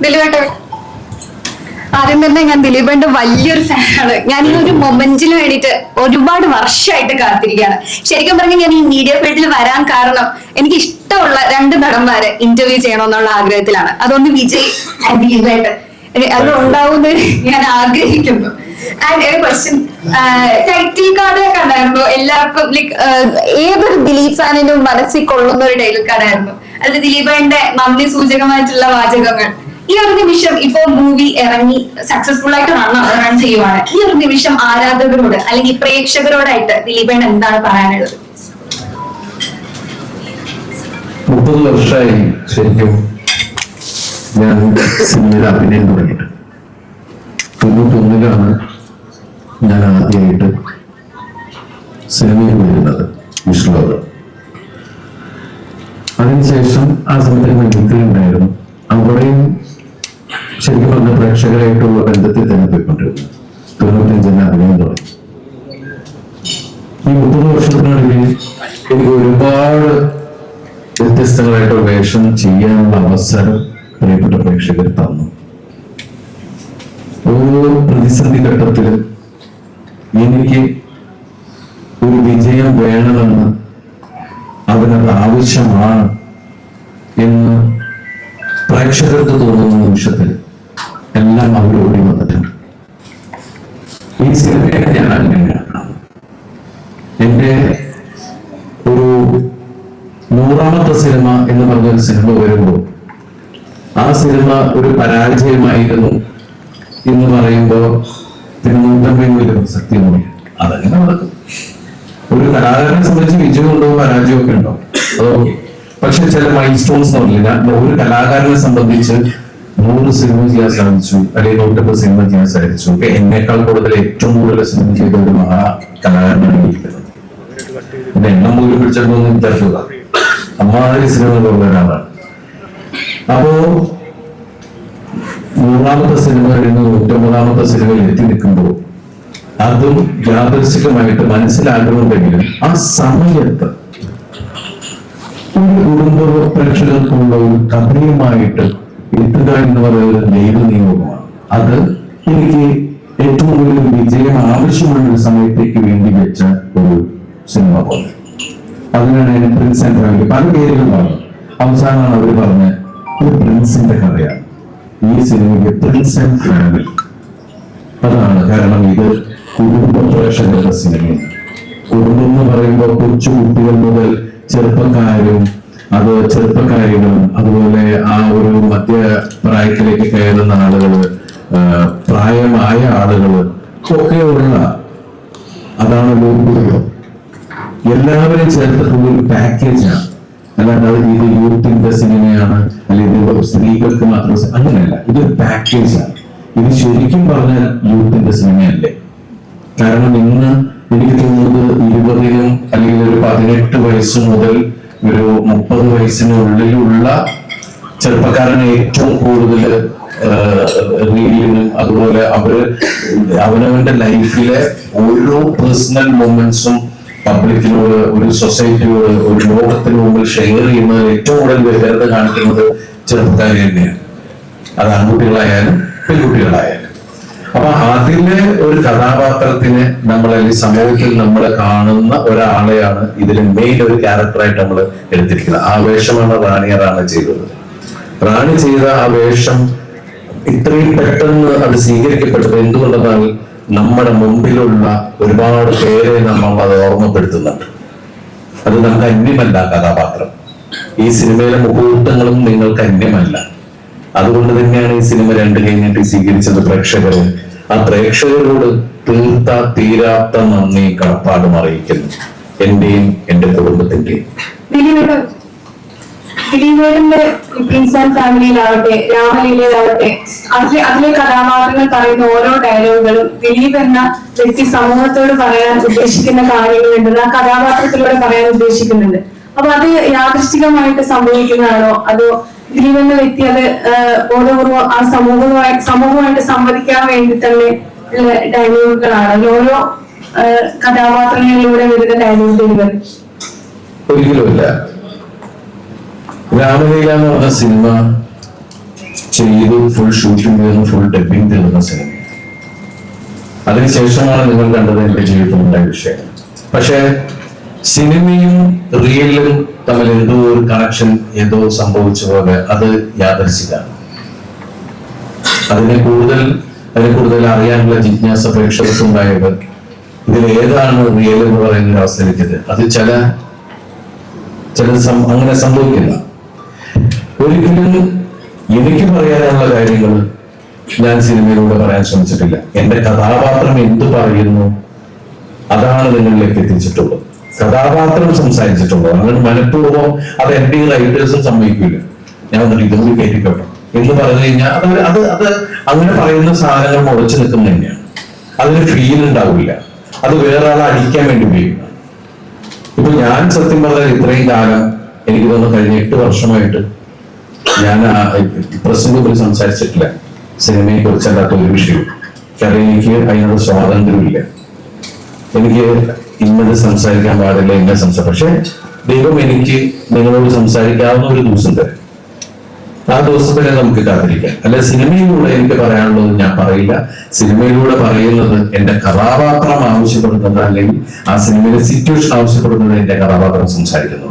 ദിലീപേട്ട, ആദ്യം തന്നെ ഞാൻ ദിലീപേട്ടന്റെ വലിയൊരു ഫാനാണ്. ഞാൻ ഈ ഒരു മൊമെന്റിന് വേണ്ടിയിട്ട് ഒരുപാട് വർഷമായിട്ട് കാത്തിരിക്കുകയാണ്. ശരിക്കും പറഞ്ഞാൽ ഞാൻ ഈ മീഡിയ ഫീൽഡിൽ വരാൻ കാരണം എനിക്ക് ഇഷ്ടമുള്ള 2 നടന്മാരെ ഇന്റർവ്യൂ ചെയ്യണമെന്നുള്ള ആഗ്രഹത്തിലാണ്. അതൊന്ന് വിജയ് ആൻഡ് ദിലീപേട്ടൻ. അത് ഉണ്ടാവുമെന്ന് ഞാൻ ആഗ്രഹിക്കുന്നു. ആൻഡ് ഒരു ക്വസ്റ്റ്യൻ, ടൈറ്റിൽ കാർഡ് കണ്ടായിരുന്നു എല്ലാവർക്കും. ലൈക്ക് ഏതൊരു ദിലീപ് ഫാനിനും മനസ്സിൽ കൊള്ളുന്ന ഒരു ടൈറ്റിൽ കാർഡായിരുന്നു അത്. ദിലീപേട്ടന്റെ നന്ദി സൂചകമായിട്ടുള്ള വാചകങ്ങൾ. ഈ ഒരു നിമിഷം ഇപ്പൊ മൂവി ഇറങ്ങി സക്സസ്ഫുൾ ആയിട്ട് റൺ ചെയ്യുവാണ്. ഈ ഒരു നിമിഷം ആരാധകരോട് അല്ലെങ്കിൽ പ്രേക്ഷകരോടായിട്ട് ദിലീപേട്ടൻ എന്താണ് പറയാനുള്ളത്? 30 വർഷമായി ശരിക്കും ഞാൻ സിനിമയിൽ അഭിനയം തുടങ്ങിയിട്ട്. 91-ലാണ് ഞാൻ ആദ്യമായിട്ട് സിനിമയിൽ വരുന്നത്, വിഷ്ണുലോകം. അതിനുശേഷം ആ സമയത്ത് മിമിക്രി ഉണ്ടായിരുന്നു. അവിടെയും ശരിക്കും പറഞ്ഞ പ്രേക്ഷകരായിട്ടുള്ള ബന്ധത്തിൽ തന്നെ പോയിക്കൊണ്ടിരുന്നു. 95-ന് അഭിനയം തുടങ്ങി. ഈ 30 വർഷത്തിനിടയിൽ എനിക്ക് ഒരുപാട് വ്യത്യസ്തങ്ങളായിട്ടുള്ള വേഷം ചെയ്യാനുള്ള അവസരം പ്രിയപ്പെട്ട പ്രേക്ഷകർ തന്നു. ഓരോ പ്രതിസന്ധി ഘട്ടത്തിലും എനിക്ക് ഒരു വിജയം വേണമെന്ന്, അതിനത് ആവശ്യമാണ് എന്ന് പ്രേക്ഷകർക്ക് തോന്നുന്ന നിമിഷത്തിൽ എല്ലാം അവർ ഓടി വന്നിട്ടുണ്ട്. ഈ സിനിമയെ ഞാൻ അങ്ങനെയാണ്. എന്റെ ഒരു 100ാമത്തെ സിനിമ എന്ന് പറഞ്ഞൊരു സിനിമ വരുമ്പോൾ ആ സിനിമ ഒരു പരാജയമായിരുന്നു എന്ന് പറയുമ്പോൾ പിന്നെ 150 പ്രസക്തിയൊന്നുമില്ല. അതങ്ങനെ നടക്കും. ഒരു കലാകാരനെ സംബന്ധിച്ച് വിജയമുണ്ടോ പരാജയമൊക്കെ ഉണ്ടോ അതൊക്കെ. പക്ഷെ ചില മൈൽ സ്റ്റോൺസ് എന്ന് പറഞ്ഞില്ല. ഒരു കലാകാരനെ സംബന്ധിച്ച് 100 സിനിമ ചെയ്യാൻ സാധിച്ചു, അല്ലെങ്കിൽ 150 സിനിമ ചെയ്യാൻ സാധിച്ചു. എന്നേക്കാൾ കൂടുതൽ ഏറ്റവും കൂടുതൽ സിനിമ ചെയ്ത ഒരു മഹാ കലാകാരനാണ് ഇരിക്കുന്നത്. പിന്നെ എണ്ണം പോലും പിടിച്ചെടുത്തൊന്നും വിചാരിക്കുക. അമ്മാതിരി സിനിമകളുള്ള ഒരാളാണ്. അപ്പോ 100ാമത്തെ സിനിമ കഴിഞ്ഞ് 150ാമത്തെ സിനിമയിൽ എത്തി നിൽക്കുമ്പോൾ അതും യാദൃശ്ചികമായിട്ട് മനസ്സിലാകുന്നുണ്ടെങ്കിലും ആ സമയത്ത് ഒരു കുടുംബ പ്രേക്ഷകർക്കുള്ള ഒരു കഥയുമായിട്ട് എത്തുക എന്ന് പറയുന്നത് ദൈവനിയോഗമാണ്. അത് എനിക്ക് ഏറ്റവും കൂടുതൽ വിജയം ആവശ്യമുള്ള ഒരു സമയത്തേക്ക് വേണ്ടി വെച്ച ഒരു സിനിമ പോലെ. അതിനാണ് ഞാൻ പ്രിൻസ് ആൻഡ് ഫാമിലി പല പേരുകൾ പറഞ്ഞു. അവസാനമാണ് അവർ പറഞ്ഞ ഒരു പ്രിൻസിന്റെ കഥയാണ് ഈ സിനിമയ്ക്ക് പ്രിൻസ് ആൻഡ് ഫാമിലി. അതാണ് കാരണം ഇത് കുടുംബ പ്രേക്ഷകരുടെ സിനിമയാണ്. കുടുംബം എന്ന് പറയുമ്പോൾ കൊച്ചു കുട്ടികൾ മുതൽ ചെറുപ്പക്കാരും ചെറുപ്പക്കാരികളും അതുപോലെ ആ ഒരു മധ്യപ്രായത്തിലേക്ക് കയറുന്ന ആളുകള്, പ്രായമായ ആളുകള് ഒക്കെയുള്ള അതാണല്ലോ കുടുംബം. എല്ലാവരും ചേർത്തിട്ടുള്ള ഒരു പാക്കേജാണ്. അല്ലാണ്ട് ഇത് യൂത്തിന്റെ സിനിമയാണ് അല്ലെങ്കിൽ ഇത് സ്ത്രീകൾക്ക് മാത്രം, അങ്ങനെയല്ല. ഇതൊരു പാക്കേജാണ്. ഇത് ശരിക്കും പറഞ്ഞാൽ യൂത്തിന്റെ സിനിമയല്ലേ. കാരണം ഇന്ന് എനിക്ക് തോന്നുന്നത് 20-നും അല്ലെങ്കിൽ ഒരു 18 വയസ്സ് മുതൽ ഒരു 30 വയസ്സിനുള്ളിലുള്ള ചെറുപ്പക്കാരനെ ഏറ്റവും കൂടുതൽ റീലിനും അതുപോലെ അവനവന്റെ ലൈഫിലെ ഓരോ പേഴ്സണൽ മൊമെന്റ്സും പബ്ലിക്കിനോട്, ഒരു സൊസൈറ്റിയോട്, ഒരു ലോകത്തിന് മുമ്പിൽ ഷെയർ ചെയ്യുന്നത് ഏറ്റവും കൂടുതൽ വ്യക്തത കാണിക്കുന്നത് ചെറുപ്പക്കാർ തന്നെയാണ്. അത് ആൺകുട്ടികളായാലും പെൺകുട്ടികളായാലും. അപ്പൊ അതിലെ ഒരു കഥാപാത്രത്തിന് അല്ലെങ്കിൽ സമൂഹത്തിൽ നമ്മൾ കാണുന്ന ഒരാളെയാണ് ഇതിൽ മെയിൻ ഒരു ക്യാരക്ടറായിട്ട് നമ്മൾ എടുത്തിരിക്കുന്നത്. ആ വേഷമാണ് റാണി ചെയ്തത്. റാണി ചെയ്ത ആ വേഷം ഇത്രയും പെട്ടെന്ന് അത് സ്വീകരിക്കപ്പെട്ടത് എന്തുകൊണ്ടെന്നാൽ നമ്മുടെ മുമ്പിലുള്ള ഒരുപാട് പേരെ നമ്മൾ അത് ഓർമ്മപ്പെടുത്തുന്നുണ്ട്. അത് നമുക്ക് അന്യമല്ല കഥാപാത്രം. ഈ സിനിമയിലെ മുഹൂർത്തങ്ങളും നിങ്ങൾക്ക് അന്യമല്ല. അതുകൊണ്ട് തന്നെയാണ് ഈ സിനിമ 2 കഴിഞ്ഞിട്ട് സ്വീകരിച്ചത് പ്രേക്ഷകർ. ആ പ്രേക്ഷകരോട് തീരാത്ത നന്ദി കടപ്പാടും അറിയിക്കുന്നു, എന്റെയും എന്റെ കുടുംബത്തിന്റെയും. ദിലീപേട്ടന്റെ പ്രിൻസ് ആൻഡ് ഫാമിലിയിലാവട്ടെ, രാമലീലയിലാവട്ടെ, അതിലെ കഥാപാത്രങ്ങൾ പറയുന്ന ഓരോ ഡയലോഗുകളും ദിലീപ് എന്ന വ്യക്തി സമൂഹത്തോട് പറയാൻ ഉദ്ദേശിക്കുന്ന കാര്യങ്ങളുണ്ടെന്ന് ആ കഥാപാത്രത്തിലൂടെ പറയാൻ ഉദ്ദേശിക്കുന്നുണ്ട്. അപ്പൊ അത് യാദൃശ്ചികമായിട്ട് സംഭവിക്കുന്നതാണോ അതോ ദിലീപ് എന്ന വ്യക്തി അത് ബോധപൂർവ്വം ആ സമൂഹമായിട്ട് സംവദിക്കാൻ വേണ്ടി തന്നെ ഡയലോഗുകളാണ്? അതിൽ ഓരോ കഥാപാത്രങ്ങളിലൂടെ വരുന്ന ഡയലോഗുകൾ ഒരിക്കലുമില്ല. രാമലീല എന്ന് പറഞ്ഞ സിനിമ ചെയ്ത് ഫുൾ ഷൂട്ടിംഗ് തീർന്ന് ഫുൾ ഡബിങ് തീർന്ന സിനിമ. അതിനുശേഷമാണ് നിങ്ങൾ കണ്ടത് എന്റെ ജീവിതത്തിലുണ്ടായ വിഷയം. പക്ഷെ സിനിമയും റിയലും തമ്മിൽ എന്തോ ഒരു കണക്ഷൻ ഏതോ സംഭവിച്ച പോലെ അത് യാദൃശ്ചികമാണ്. അതിനെ കൂടുതൽ അറിയാനുള്ള ജിജ്ഞാസ പ്രേക്ഷകർക്കുണ്ടായത് ഇതിൽ ഏതാണ് റിയൽ എന്ന് പറയുന്ന അവസ്ഥയിലേക്കത്. അത് ചില അങ്ങനെ സംഭവിക്കില്ല. ഒരിക്കലും എനിക്ക് പറയാനുള്ള കാര്യങ്ങൾ ഞാൻ സിനിമയിലൂടെ പറയാൻ ശ്രമിച്ചിട്ടില്ല. എന്റെ കഥാപാത്രം എന്ത് പറയുന്നു അതാണ് നിങ്ങളിലേക്ക് എത്തിച്ചിട്ടുള്ളത്. കഥാപാത്രം സംസാരിച്ചിട്ടുള്ളത് അങ്ങനെ മനഃപൂർവ്വം അത് എന്റെ റൈറ്റേഴ്സും സമ്മതിക്കില്ല. ഞാൻ വന്നിട്ട് ഇതൊന്നും കേട്ടിക്കോട്ടെ എന്ന് പറഞ്ഞു കഴിഞ്ഞാൽ അത് അങ്ങനെ പറയുന്ന സാധനങ്ങൾ മുളച്ചു നിൽക്കുന്ന തന്നെയാണ്. അതിന് ഫീൽ ഉണ്ടാവില്ല. അത് വേറെ ആളെ അടിക്കാൻ വേണ്ടി ഉപയോഗിക്കണം. ഇപ്പൊ ഞാൻ സത്യം പറഞ്ഞാൽ ഇത്രയും കാലം എനിക്ക് തോന്നുന്നു കഴിഞ്ഞ 8 വർഷമായിട്ട് ഞാൻ പ്രസിന്റെ പോലും സംസാരിച്ചിട്ടില്ല സിനിമയെ കുറിച്ചല്ലാത്ത ഒരു വിഷയവും. കാരണം എനിക്ക് അതിനുള്ള സ്വാതന്ത്ര്യമില്ല. എനിക്ക് ഇന്നത് സംസാരിക്കാൻ പാടില്ല, ഇന്ന സംസാരിക്കും. പക്ഷെ ദൈവം എനിക്ക് നിങ്ങളോട് സംസാരിക്കാവുന്ന ഒരു ദിവസം തരും. ആ ദിവസത്തിനെ നമുക്ക് കാത്തിരിക്കാം. അല്ലെ സിനിമയിലൂടെ എനിക്ക് പറയാനുള്ളത് ഞാൻ പറയില്ല. സിനിമയിലൂടെ പറയുന്നത് എന്റെ കഥാപാത്രം ആവശ്യപ്പെടുന്നത് അല്ലെങ്കിൽ ആ സിനിമയിലെ സിറ്റുവേഷൻ ആവശ്യപ്പെടുന്നത് എന്റെ കഥാപാത്രം സംസാരിക്കുന്നു.